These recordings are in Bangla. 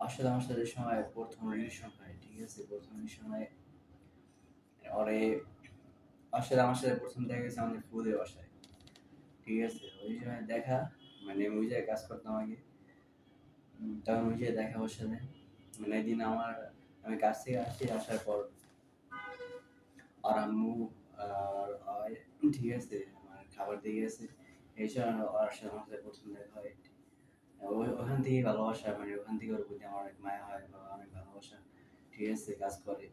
আসলে আমার সাথে যে সময় প্রথম রিলেশন হয়, ঠিক আছে? প্রথম রিলেশনে ওরে আসলে আমার সাথে প্রথম দেখা গেছে আমাদের ফুদের বাসায়, ঠিক আছে? ওই সময় দেখা, মানে আমি ওই জায়গায় কাজ করতাম আগে। তখন ওই জায়গায় দেখা ওর সাথে, মানে একদিন আমি কাজ থেকে আসছি, আসার পর আর আম্মু আর ঠিক আছে আমার খাবার দিয়ে গেছে, এই সময় ওর সাথে আমার সাথে প্রথম দেখা হয়। ওখান থেকেই ভালোবাসা, মানে ওখান থেকে ওর প্রতি আমার অনেক মায়া হয় বা অনেক ভালোবাসা, ঠিক আছে, কাজ করে।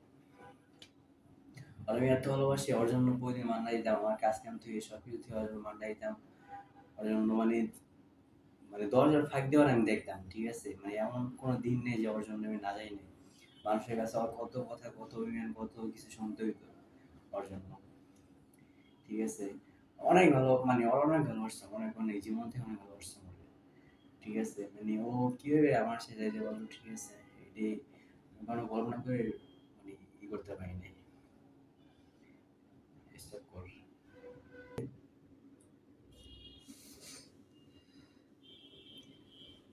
আর আমি এত ভালোবাসি, ওর জন্য প্রতিদিন মান্না দিতাম, আমার কাজ কাম থেকে সবকিছু থেকে ওর জন্য মান্না দিতাম। ওর জন্য মানে মানে দরজার ফাঁক দিয়ে ওর আমি দেখতাম, ঠিক আছে? মানে এমন কোনো দিন নেই যে ওর জন্য আমি না যাই নাই। মানুষের কাছে ওর কত কথা, কত অভিমান, কত কিছু শুনতে হইতো ওর জন্য, ঠিক আছে? অনেক ভালো, মানে ওর অনেক ভালোবাসতাম, অনেক অনেক জীবন থেকে অনেক ভালোবাসতাম ওকে, ঠিক আছে? মানে ও কিভাবে আমার সাথে যাইতে পারলো, ঠিক আছে, এটি কোনো কল্পনা করে মানে করতে পারি নাই। স্টপ কর।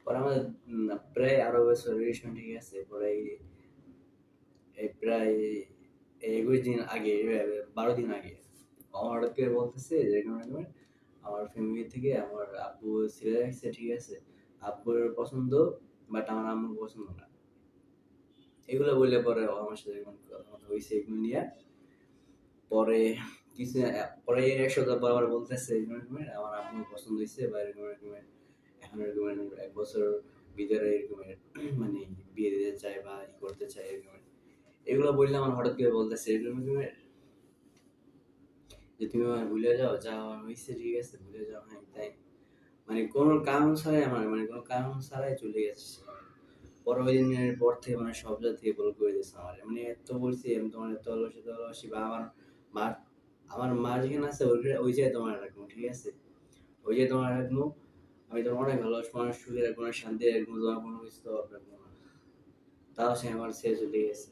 পরে আমাদের প্রায় আরো বছর রিলেশন, ঠিক আছে? পরে এই প্রায় 21 দিন আগে, 12 দিন আগে আমার হঠাৎ করে বলতেছে যে আমার ফ্যামিলি থেকে আমার আব্বু ছেড়ে রাখছে, ঠিক আছে? আব্বুর পছন্দ, বাট আমার আম্মুর পছন্দ না। এগুলো বললে পরে ও আমার সাথে কথা হয়েছে এগুলো নিয়ে। পরে কিছু পরে 1 সপ্তাহ পর আবার বলতেছে আমার আম্মুর পছন্দ হয়েছে বা এখন এরকম 1 বছর ভিতরে এরকম মানে বিয়ে দিতে চায় বা করতে চায় এরকম। এগুলো বললে আমার হঠাৎ করে বলতেছে এরকম যে তুমি আমার ভুলে যাও, যা হয়েছে ঠিক আছে, ভুলে যাও, হ্যাঁ তাই। মানে কোনো কারণ ছাড়াই আমার, মানে কোনো কারণ ছাড়াই চলে গেছে। পরে ওই দিনের পর থেকে মানে সব জায়গা থেকে ব্লক করে দিয়েছে আমার, মানে এত বলছি আমি তোমার এত ভালোবাসি, এত ভালোবাসি, বা মা আমার মা যেখানে আছে ওই জায়গায় তোমার রাখবো, ঠিক আছে? ওই জায়গায় তোমার রাখবো, আমি তোমার অনেক ভালোবাসবো, অনেক সুখে রাখবো, অনেক শান্তি রাখবো, তোমার কোনো কিছু তো রাখবো না। তাও সে আমার ছেড়ে চলে গেছে।